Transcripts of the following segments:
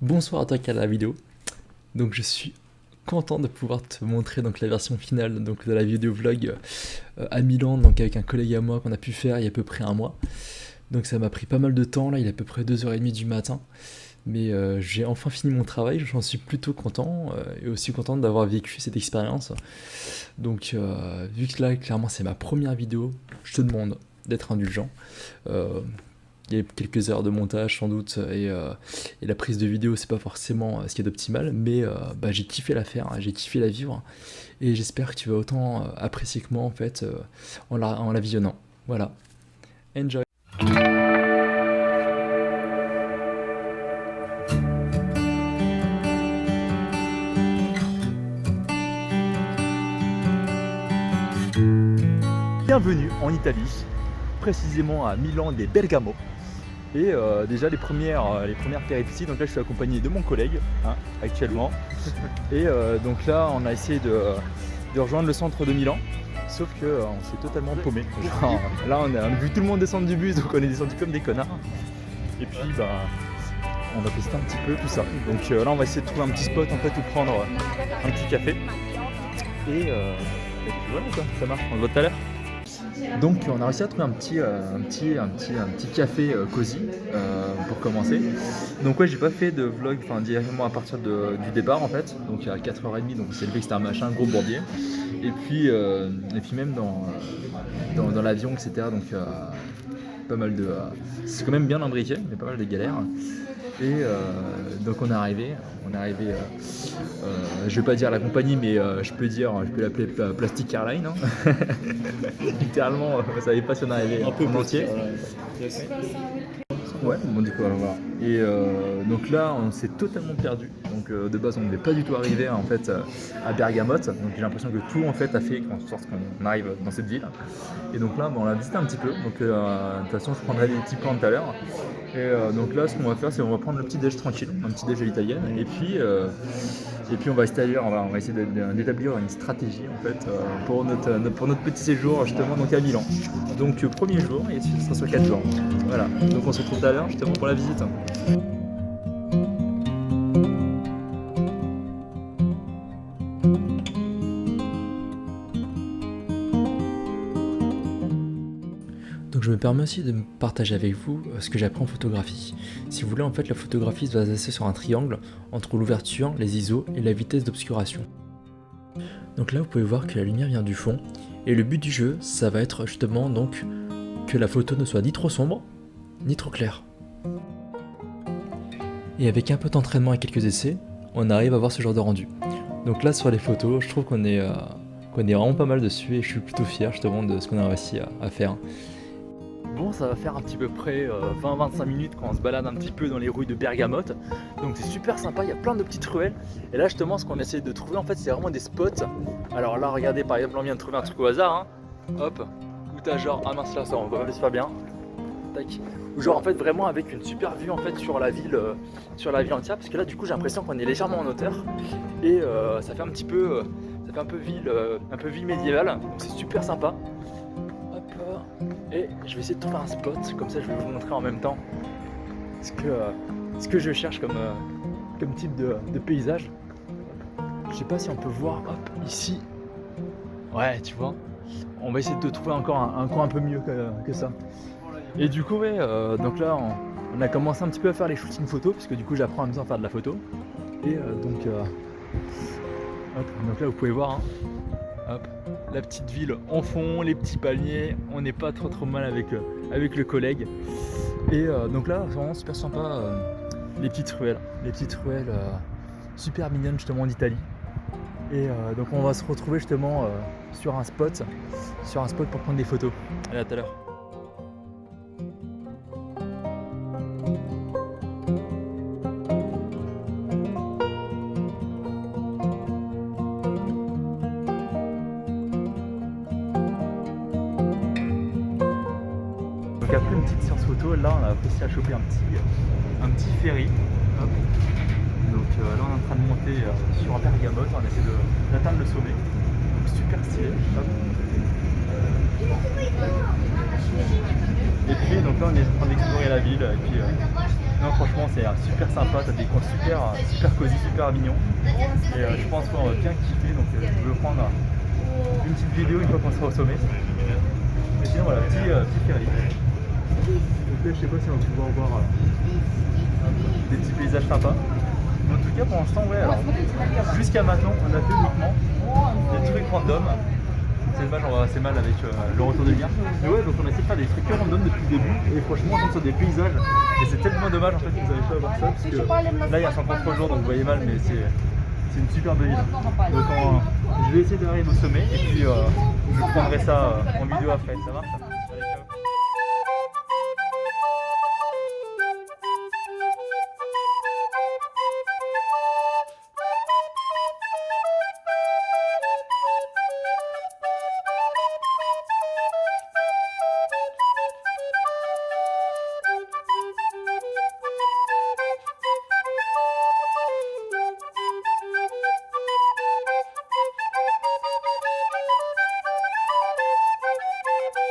Bonsoir à toi qui regarde la vidéo. Donc je suis content de pouvoir te montrer donc la version finale donc de la vidéo vlog à Milan, donc avec un collègue à moi qu'on a pu faire il y a à peu près un mois. Donc ça m'a pris pas mal de temps, là il est à peu près 2h30 du matin. Mais j'ai enfin fini mon travail, j'en suis plutôt content et aussi content d'avoir vécu cette expérience. Donc vu que là clairement c'est ma première vidéo, je te demande d'être indulgent. Il y a quelques heures de montage sans doute et la prise de vidéo c'est pas forcément ce qu'il y a d'optimal, mais j'ai kiffé la faire, hein, j'ai kiffé la vivre et j'espère que tu vas autant apprécier que moi en fait en la visionnant. Voilà, enjoy. Bienvenue en Italie, précisément à Milan des Bergamo. Et déjà les premières péripéties, donc là je suis accompagné de mon collègue actuellement. Et donc là on a essayé de rejoindre le centre de Milan, sauf que on s'est totalement paumé. Genre, là on a vu tout le monde descendre du bus, donc on est descendu comme des connards. Et puis on va tester un petit peu tout ça. Donc là on va essayer de trouver un petit spot en fait où prendre un petit café. Et puis voilà quoi, ça marche, on se voit tout à l'heure. Donc on a réussi à trouver un petit café cosy pour commencer. Donc ouais, j'ai pas fait de vlog directement à partir du départ en fait. Donc à 4h30, donc c'est levé que c'était un machin, gros bourbier. Et puis même dans l'avion, etc. Donc pas mal de... c'est quand même bien imbriqué, mais pas mal de galères. Et donc on est arrivé, je vais pas dire la compagnie, mais je peux l'appeler Plastic Airline. Hein. Littéralement, on savait pas si on arrivait un peu en entier. Yes. Ouais, bon du coup voilà. Et donc là on s'est totalement perdu. Donc de base on ne devait pas du tout arriver en fait à Bergamote. Donc j'ai l'impression que tout en fait a fait en sorte qu'on arrive dans cette ville. Et donc là on l'a visité un petit peu. Donc de toute façon je prendrai des petits plans tout à l'heure. Et donc là ce qu'on va faire c'est on va prendre le petit déj tranquille, un petit déj à l'italienne. Et puis on va essayer d'établir une stratégie en fait pour notre petit séjour justement donc à Milan. Donc premier jour et ce sera sur 4 jours. Voilà, donc on se retrouve tout à l'heure justement pour la visite. Donc je me permets aussi de partager avec vous ce que j'apprends en photographie. Si vous voulez, en fait, la photographie se base assez sur un triangle entre l'ouverture, les ISO et la vitesse d'obscuration. Donc là, vous pouvez voir que la lumière vient du fond, et le but du jeu, ça va être justement donc que la photo ne soit ni trop sombre, ni trop claire. Et avec un peu d'entraînement et quelques essais, on arrive à voir ce genre de rendu. Donc là, sur les photos, je trouve qu'on est vraiment pas mal dessus, et je suis plutôt fier justement de ce qu'on a réussi à faire. Bon, ça va faire un petit peu près 20-25 minutes quand on se balade un petit peu dans les rues de Bergamote. Donc c'est super sympa, il y a plein de petites ruelles. Et là justement ce qu'on essaie de trouver en fait c'est vraiment des spots. Alors là regardez par exemple on vient de trouver un truc au hasard. Hop, où t'as genre, ah mince là ça on voit pas bien. Tac. Ou genre en fait vraiment avec une super vue en fait sur la ville entière. Parce que là du coup j'ai l'impression qu'on est légèrement en hauteur. Et ça fait un peu ville médiévale. Donc c'est super sympa. Et je vais essayer de trouver un spot, comme ça je vais vous montrer en même temps ce que je cherche comme type de paysage. Je sais pas si on peut voir, hop, ici. Ouais, tu vois, on va essayer de trouver encore un coin un peu mieux que ça. Et du coup, ouais, donc là on a commencé un petit peu à faire les shootings photos, puisque du coup j'apprends en même temps à faire de la photo. Et donc là vous pouvez voir, hop, la petite ville en fond, les petits palmiers, on n'est pas trop mal avec le collègue. Et donc là, c'est vraiment super sympa, les petites ruelles super mignonnes justement d'Italie. Et donc on va se retrouver justement sur un spot pour prendre des photos. Allez, à tout à l'heure. Donc après une petite séance photo, là on a réussi à choper un petit ferry. Hop. Donc là on est en train de monter sur un Bergamote, on essaie d'atteindre le sommet. Donc super stylé. Hop. Et puis donc là on est en train d'explorer la ville et puis Non, franchement, c'est super sympa, t'as des coins super cosy, super mignons. Et je pense qu'on va bien kiffer, donc je veux prendre une petite vidéo une fois qu'on sera au sommet. Et sinon, voilà, petit ferry. Donc là, je sais pas si on va pouvoir voir des petits paysages sympas. Mais en tout cas, pour l'instant, ouais, alors, jusqu'à maintenant, on a fait uniquement des trucs random. C'est dommage, on va assez mal avec le retour de lien. Mais ouais, donc on a essayé de faire des trucs random depuis le début. Et franchement, on tombe sur des paysages. Et c'est tellement dommage en fait que vous n'avez pas à voir ça. Parce que là, il y a 53 jours, donc vous voyez mal, mais c'est une super belle ville. Donc je vais essayer d'arriver au sommet. Et puis je vous prendrai ça en vidéo après. Ça marche? Allez, ciao.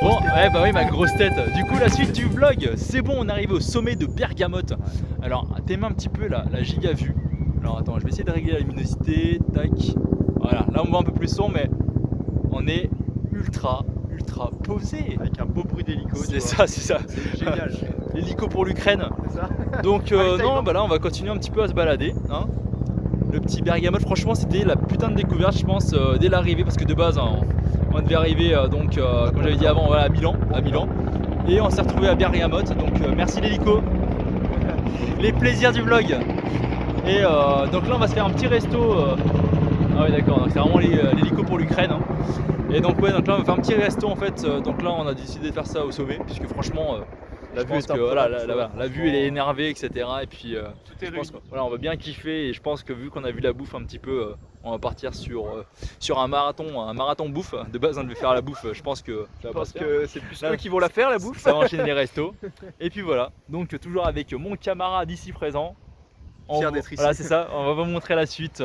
Bon, ouais, bah oui, ma grosse tête. Du coup, la suite du vlog, c'est bon, on arrive au sommet de Bergamote. Alors, t'aimes un petit peu la giga vue. Alors, attends, je vais essayer de régler la luminosité. Tac. Voilà, là on voit un peu plus sombre, mais on est ultra posé. Avec un beau bruit d'hélico. C'est ça, c'est ça. C'est génial. L'hélico pour l'Ukraine. C'est ça. Donc, non, bah là, on va continuer un petit peu à se balader. Hein. Le petit Bergamote, franchement, c'était la putain de découverte, je pense, dès l'arrivée, parce que de base, on devait arriver, donc, comme j'avais dit avant, voilà, à Milan, et on s'est retrouvé à Bergamote. Donc, merci l'hélico, les plaisirs du vlog. Et donc là, on va se faire un petit resto. Ah oui, d'accord, donc c'est vraiment l'hélico pour l'Ukraine. Hein. Et donc, ouais, donc là, on va faire un petit resto en fait. Donc là, on a décidé de faire ça au sommet, puisque franchement. La vue, la vue elle est énervée, etc. Et puis je pense voilà, on va bien kiffer, et je pense que vu qu'on a vu la bouffe un petit peu, on va partir sur un marathon bouffe. De base on devait faire la bouffe, je pense que c'est plus eux qui vont la faire la bouffe. Ça va enchaîner les restos. Et puis voilà, donc toujours avec mon camarade ici présent. Fier d'être ici. Voilà, c'est ça, on va vous montrer la suite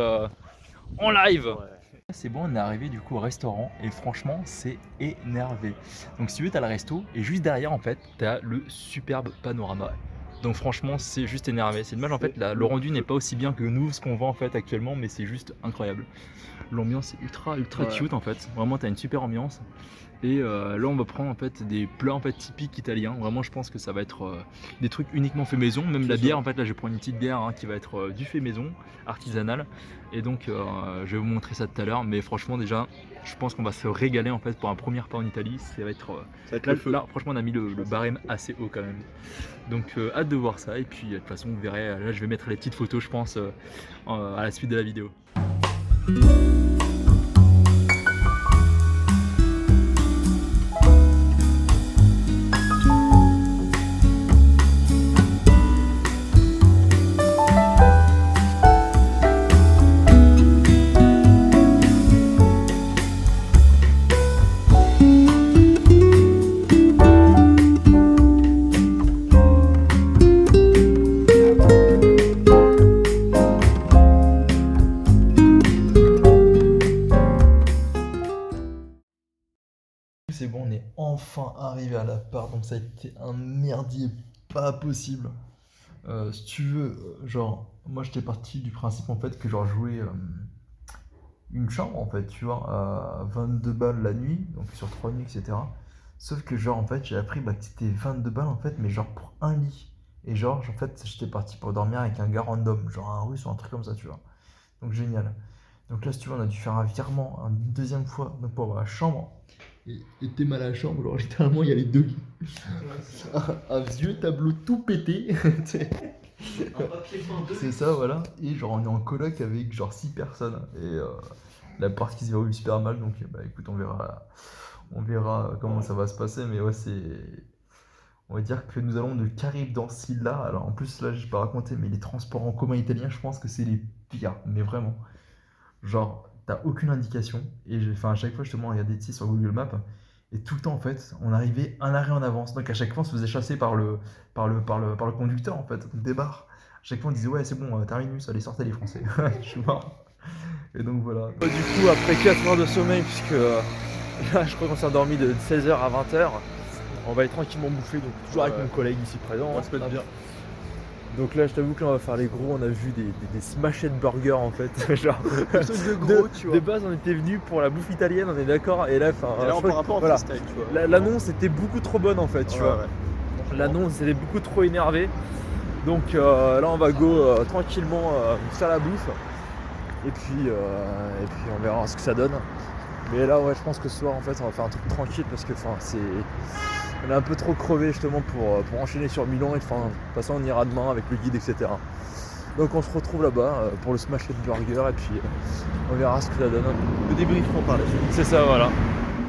en live. Ouais. C'est bon, on est arrivé du coup au restaurant et franchement c'est énervé. Donc si tu veux, t'as le resto et juste derrière en fait t'as le superbe panorama. Donc franchement c'est juste énervé. C'est dommage en fait, le rendu n'est pas aussi bien que nous ce qu'on voit en fait actuellement, mais c'est juste incroyable. L'ambiance est ultra cute en fait. Vraiment t'as une super ambiance. Et là on va prendre en fait des plats en fait typiques italiens. Vraiment je pense que ça va être des trucs uniquement fait maison. Même la bière en fait, là je vais prendre une petite bière qui va être du fait maison, artisanal. Et donc je vais vous montrer ça tout à l'heure. Mais franchement déjà je pense qu'on va se régaler en fait pour un premier pas en Italie. Ça va être là franchement on a mis le barème assez haut quand même. Donc hâte de voir ça. Et puis de toute façon vous verrez, là je vais mettre les petites photos je pense à la suite de la vidéo. C'est bon, on est enfin arrivé à l'appart, donc ça a été un merdier pas possible. Si tu veux, genre, moi j'étais parti du principe en fait que genre jouer une chambre en fait, tu vois, à 22 balles la nuit, donc sur 3 nuits, etc. Sauf que genre en fait j'ai appris que c'était 22 balles en fait, mais genre pour un lit. Et genre en fait j'étais parti pour dormir avec un gars random, genre un russe ou un truc comme ça, tu vois. Donc génial. Donc là si tu veux on a dû faire un virement une deuxième fois donc pour avoir la chambre. Et t'es mal à la chambre, genre littéralement il y a les deux lits. Un vieux tableau tout pété. C'est ça, voilà. Et genre on est en coloc avec genre 6 personnes. Et la partie qui se verrouille super mal. Donc bah écoute, on verra comment ça va se passer. Mais ouais, on va dire que nous allons de Caribe dans Silla. Alors en plus là j'ai pas raconté, mais les transports en commun italiens, je pense que c'est les pires. Mais vraiment. Genre t'as aucune indication. Et à chaque fois justement regardé ici sur Google Maps. Et tout le temps en fait, on arrivait un arrêt en avance. Donc à chaque fois on se faisait chasser par le conducteur en fait, des bars. À chaque fois on disait ouais c'est bon, terminus, allez sortez les Français. Je suis mort. Et donc voilà. Du coup après 4 heures de sommeil, puisque là je crois qu'on s'est endormi de 16h à 20h, on va aller tranquillement bouffer, donc toujours avec mon collègue ici présent. On va se mettre bien. Donc là, je t'avoue que là, on va faire les gros. On a vu des smashed burgers en fait. Genre, Des trucs de gros, tu vois. de base, on était venus pour la bouffe italienne, on est d'accord. Et là, enfin, Et là, on part un peu en voilà. freestyle, tu vois. L'annonce était beaucoup trop bonne en fait, tu vois. Ouais. L'annonce était beaucoup trop énervée. Donc là, on va go tranquillement faire la bouffe. Et puis on verra ce que ça donne. Mais là, ouais, je pense que ce soir, en fait, on va faire un truc tranquille parce que, enfin, on est un peu trop crevé justement pour enchaîner sur Milan. Et enfin, de toute façon, on ira demain avec le guide, etc. Donc, on se retrouve là-bas pour le smash de burger et puis on verra ce que ça donne. Le débrieferons par la suite. C'est ça, voilà.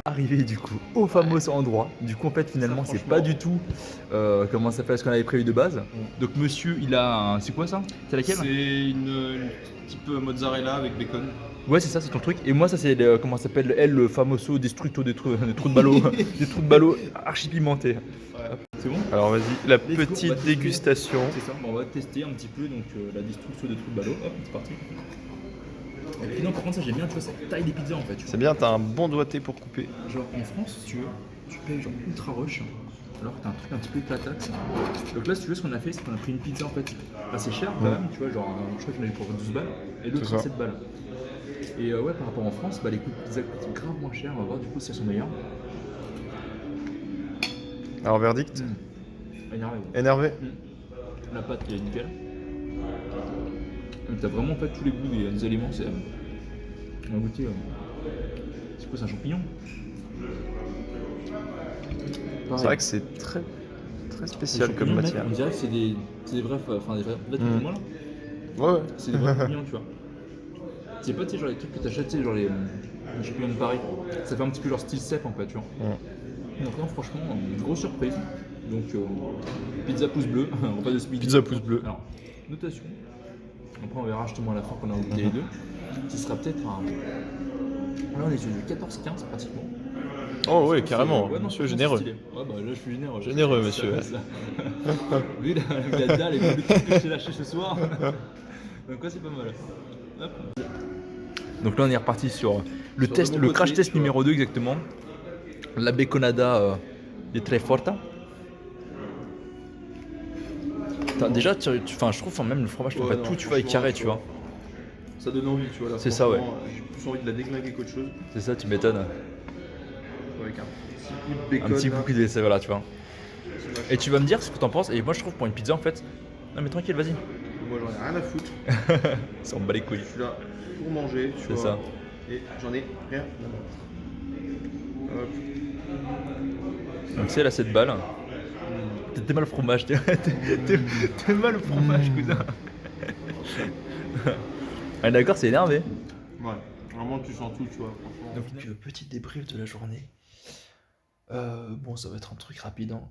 Arrivé du coup au fameux endroit. Du coup en fait finalement Ça, c'est franchement. pas du tout comment ça s'appelle ce qu'on avait prévu de base. Donc monsieur il a un... C'est quoi ça? C'est laquelle? C'est une type mozzarella avec bacon. Ouais c'est ça, c'est ton truc. Et moi ça c'est comment ça s'appelle elle le famoso destructo des trous de ballot. Des trous de ballot archi pimentés. Hop, c'est bon? Alors, vas-y, la go, on va petite tester. dégustation. C'est ça, bon, on va tester un petit peu donc la destruction des trous de ballot. Hop, c'est parti. Et puis non par contre ça j'aime bien tu vois cette taille des pizzas en fait. Tu vois. C'est bien, t'as un bon doigté pour couper. Genre en France, si tu veux, tu payes genre ultra rush, alors que t'as un truc un petit peu éclatate. Donc là, si tu veux, ce qu'on a fait, c'est qu'on a pris une pizza en fait assez chère quand même, tu vois, genre je crois qu'on a eu pour 12 balles et l'autre C'est ça. 7 balles. Et ouais, par rapport en France, bah les coûts de pizza coûtent grave moins cher, on va voir du coup si elles sont meilleures. Alors, verdict Énervé, ouais. Énervé. La pâte elle est nickel. Donc t'as vraiment pas tous les goûts des aliments, c'est. On va goûter. C'est quoi, c'est un champignon? C'est vrai que c'est très spécial comme matière. On dirait que c'est des vrais. Enfin, des vrais. Là, tu Mm. vois là? Ouais, ouais. C'est des vrais champignons, tu vois. C'est pas, tu sais, genre les trucs que t'achètes, tu sais, genre les champignons de Paris. Ça fait un petit peu genre style cèpe en fait, tu vois. Donc, non, franchement, une grosse surprise. Donc, pizza pouce bleu, repas de ce midi. Pizza pouce bleu. Alors, notation. Après, on verra justement à la fin qu'on a goûté les deux. Qui sera peut-être un. Là, on est sur du 14-15 pratiquement. Oh, ouais, carrément. Ouais, non, Monsieur franchement, généreux. c'est stylé. Ouais, bah là, je suis généreux. Généreux, Ça, monsieur, ouais. ça. Vu la dalle et le truc que j'ai lâché ce soir. Donc, ouais, c'est pas mal. Hop. Donc là, on est reparti sur le Sur test, le le bon crash côté, test tu vois. numéro 2 exactement. La baconada est très forte. Putain, déjà, enfin, je trouve enfin, même le fromage, je trouve Ouais, pas non, tout, tu vois, est franchement, carré, tu vois. Ça donne envie, tu vois. Là, C'est ça, ouais. franchement, J'ai plus envie de la déglinguer qu'autre chose. C'est ça, tu m'étonnes. Avec un petit coup de bacon. Un petit là. bouquet de vaisselle, voilà, tu vois. C'est vachement- Et tu vas me dire ce que t'en penses. Et moi, je trouve pour une pizza, en fait. Non, mais tranquille, vas-y. Moi, j'en ai rien à foutre. Ça, on bat les couilles. Je suis là pour manger, tu C'est vois. ça. Et j'en ai rien à battre. Hop. Donc, c'est là, cette balle. T'es mal le fromage, t'es mal le fromage, cousin. Ah, d'accord, c'est énervé. Ouais, vraiment, tu sens tout, tu vois. Franchement. Donc, petit débrief de la journée. Bon, ça va être un truc rapide. Hein.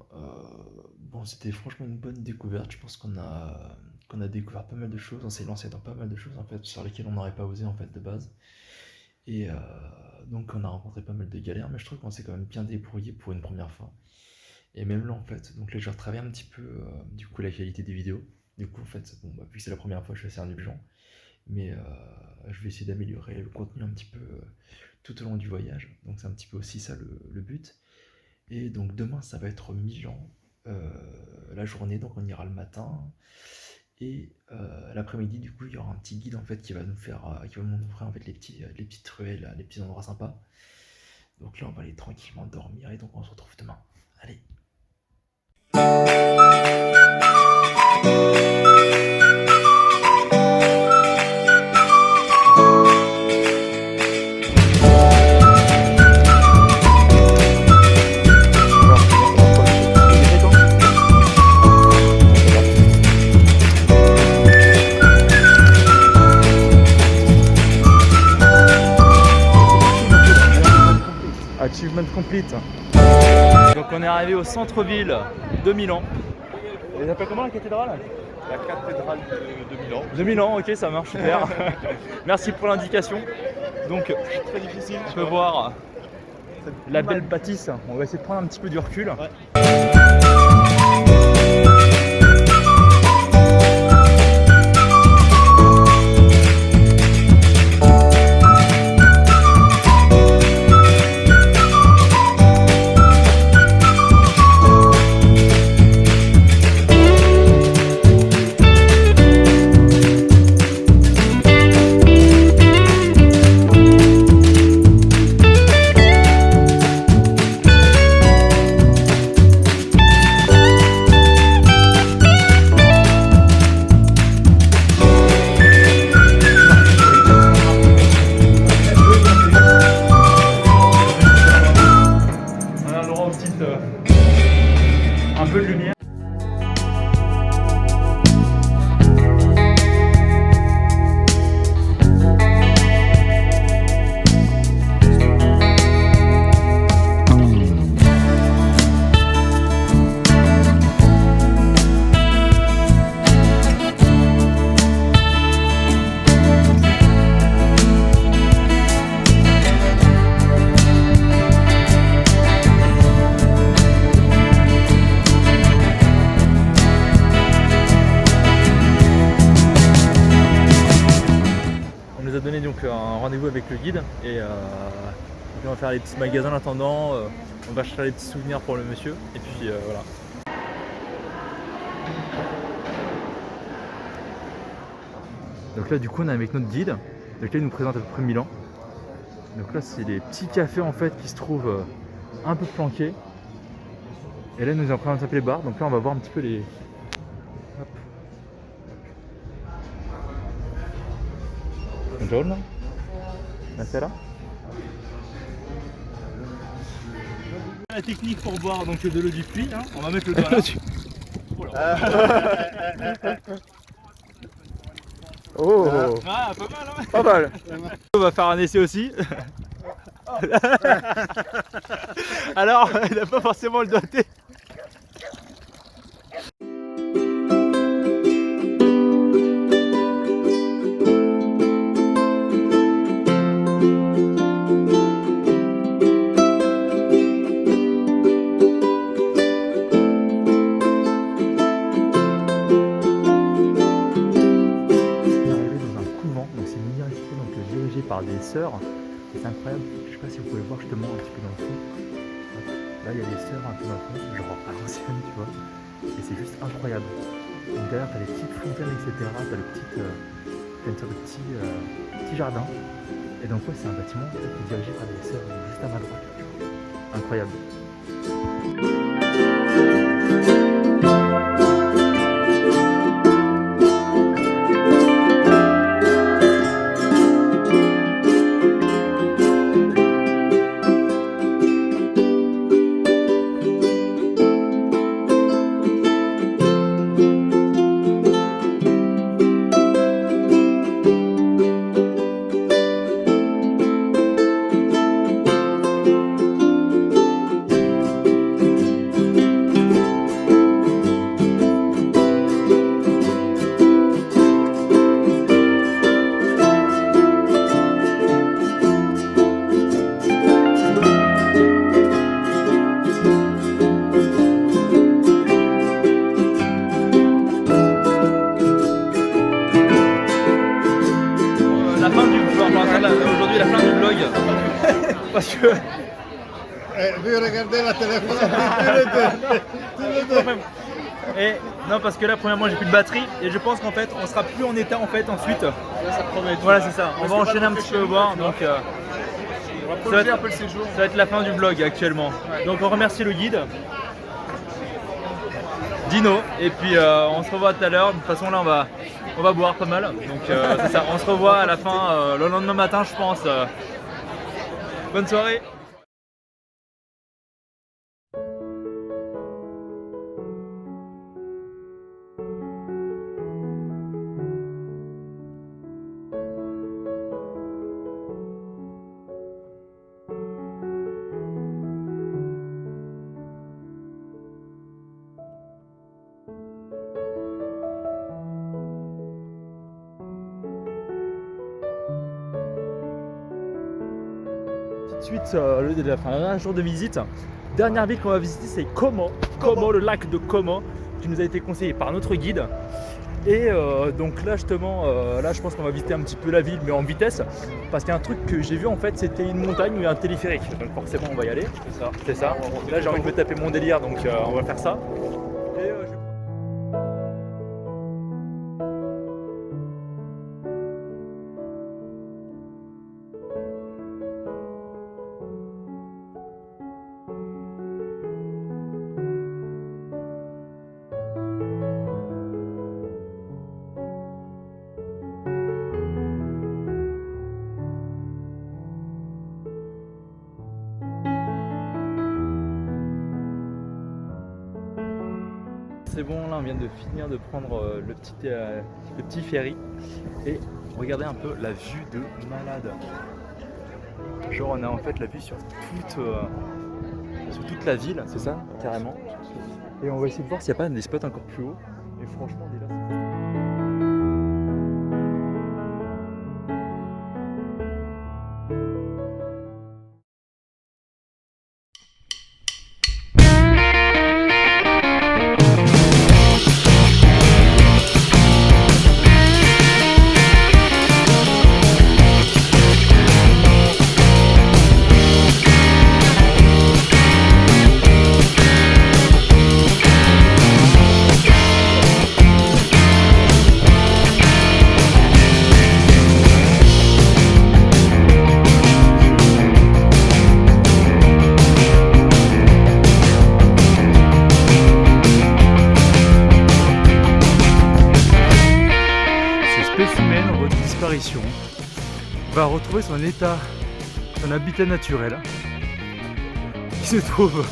Bon, c'était franchement une bonne découverte. Je pense qu'on a découvert pas mal de choses. On s'est lancé dans pas mal de choses en fait sur lesquelles on n'aurait pas osé en fait de base. Et donc on a rencontré pas mal de galères, mais je trouve qu'on s'est quand même bien débrouillé pour une première fois. Et même là en fait, donc là je retravaille un petit peu du coup la qualité des vidéos. Du coup en fait, bon, bah, vu que c'est la première fois, je suis assez indulgent. Mais je vais essayer d'améliorer le contenu un petit peu tout au long du voyage. Donc c'est un petit peu aussi ça le but. Et donc demain ça va être Milan, la journée, donc on ira le matin. Et l'après-midi du coup il y aura un petit guide en fait qui va nous faire, qui va nous montrer en fait les petites ruelles, les petits endroits sympas. Donc là on va aller tranquillement dormir et donc on se retrouve demain. Allez. Achievement complete. Donc on est arrivé au centre-ville de Milan. Elle s'appelle comment la cathédrale? La cathédrale de Milan. De Milan, ok, ça marche super. Merci pour l'indication. Donc Très difficile. tu peux voir la belle bâtisse. On va essayer de prendre un petit peu du recul. donc un rendez-vous avec le guide et on va faire les petits magasins en attendant, on va chercher les petits souvenirs pour le monsieur et puis voilà. Donc là du coup on est avec notre guide, donc là il nous présente à peu près Milan. Donc là c'est les petits cafés en fait qui se trouvent un peu planqués. Et là il nous est en train de taper les bars, donc là on va voir un petit peu les... Hop. Buongiorno. Buonasera. La technique pour boire donc de l'eau du puits, hein. On va mettre le doigt là. Oh, ah, pas mal, hein. Pas mal. On va faire un essai aussi. Alors, il n'a pas forcément le doigté. Par des sœurs, c'est incroyable, je sais pas si vous pouvez voir justement un petit peu dans le fond. Là il y a des sœurs un peu dans le fond, genre à l'ancienne tu vois, et c'est juste incroyable. Donc derrière t'as les petites fontaines etc, t'as une sorte de petit jardin, et donc ouais c'est un bâtiment qui est dirigé par des sœurs juste à ma droite, incroyable. Aujourd'hui la fin du vlog parce que vu regarder la téléphone tous les deux. Et non parce que là premièrement j'ai plus de batterie et je pense qu'en fait on sera plus en état en fait ensuite. Ça promet. Voilà c'est ça, on va enchaîner un petit peu voir donc on va prolonger un peu le séjour. Ça va être la fin du vlog actuellement. Ouais. Donc on remercie le guide Dino et puis on se revoit tout à l'heure. De toute façon là on va boire pas mal. Donc c'est ça, on se revoit à la fin le lendemain matin je pense. Bonne soirée. Suite un jour de visite. Dernière ville qu'on va visiter c'est Como, le lac de Como qui nous a été conseillé par notre guide. Et donc là justement, là je pense qu'on va visiter un petit peu la ville mais en vitesse parce qu'il y a un truc que j'ai vu en fait c'était une montagne où il y a un téléphérique. Donc forcément on va y aller, c'est ça. Là j'ai envie de me taper mon délire donc on va faire ça. Et, c'est bon, là on vient de finir de prendre le petit ferry et regardez un peu la vue de malade. Genre on a en fait la vue sur toute la ville, c'est ça, carrément. Et on va essayer de voir s'il n'y a pas des spots encore plus hauts. Et franchement déjà disparition, va retrouver son état, son habitat naturel, qui se trouve.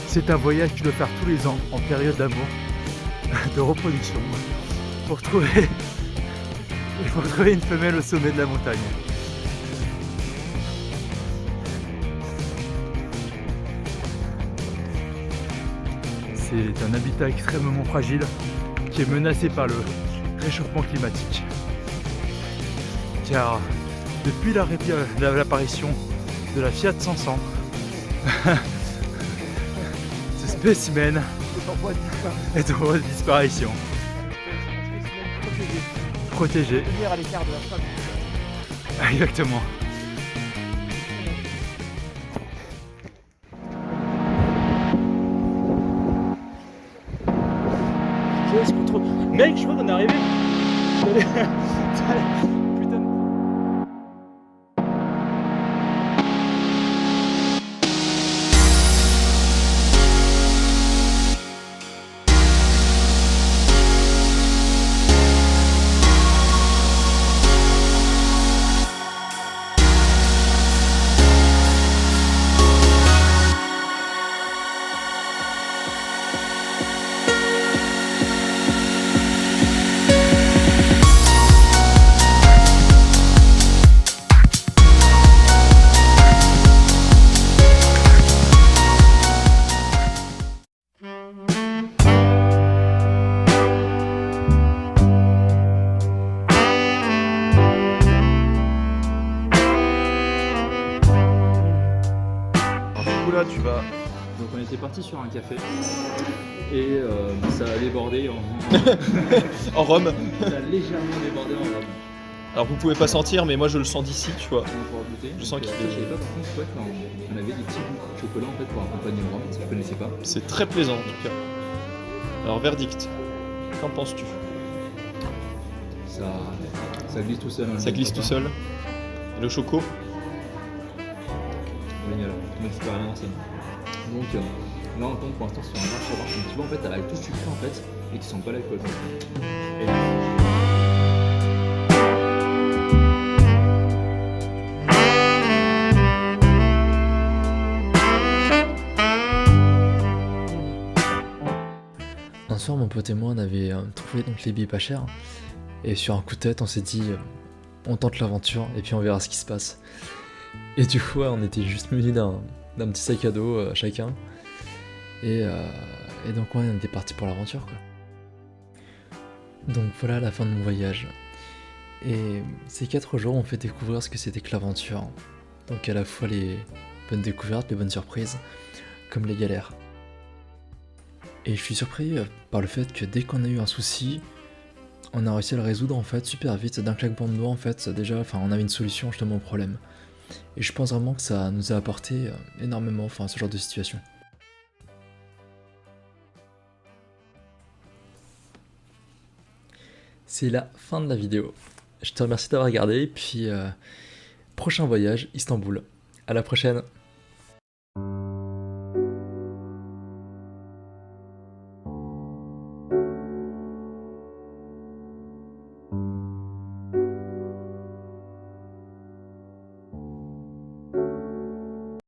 C'est un voyage que tu dois faire tous les ans en période d'amour, de reproduction, pour trouver une femelle au sommet de la montagne. C'est un habitat extrêmement fragile qui est menacé par le réchauffement climatique. Car depuis l'apparition de la Fiat 500, ce spécimen est en voie de disparition. Protégé. À l'écart de la femme. Exactement. Mec, je crois qu'on est arrivé. Putain. Là, tu vas. Donc on était parti sur un café et ça a débordé En Rome. ça a légèrement débordé en Rome. Alors vous pouvez pas sentir, mais moi je le sens d'ici, tu vois. On va pouvoir goûter. Je sens Donc, qu'il je savais pas par contre ouais, on avait des petits bouts de chocolat en fait pour accompagner le rhum, ça je connaissais pas. C'est très plaisant en tout cas. Alors verdict, qu'en penses-tu? Ça glisse tout seul. Hein, Ça glisse tout seul. Et le choco? Génial, donc je peux rien en scène. Donc là on tombe pour l'instant sur un marche à marche, donc tu vois en fait t'as la touche sucrée en fait et tu sens pas l'alcool. Et un soir, mon pote et moi, on avait trouvé donc les billets pas chers. Et sur un coup de tête, on s'est dit, on tente l'aventure et puis on verra ce qui se passe. Et du coup, ouais, on était juste munis d'un petit sac à dos chacun. Et donc, ouais, on était parti pour l'aventure, quoi. Donc voilà la fin de mon voyage. Et ces 4 jours ont fait découvrir ce que c'était que l'aventure. Donc à la fois les bonnes découvertes, les bonnes surprises, comme les galères. Et je suis surpris par le fait que dès qu'on a eu un souci, on a réussi à le résoudre en fait super vite, d'un claquement de doigts en fait, déjà, enfin on avait une solution justement au problème. Et je pense vraiment que ça nous a apporté énormément, enfin ce genre de situation. C'est la fin de la vidéo. Je te remercie d'avoir regardé, puis prochain voyage, Istanbul. À la prochaine.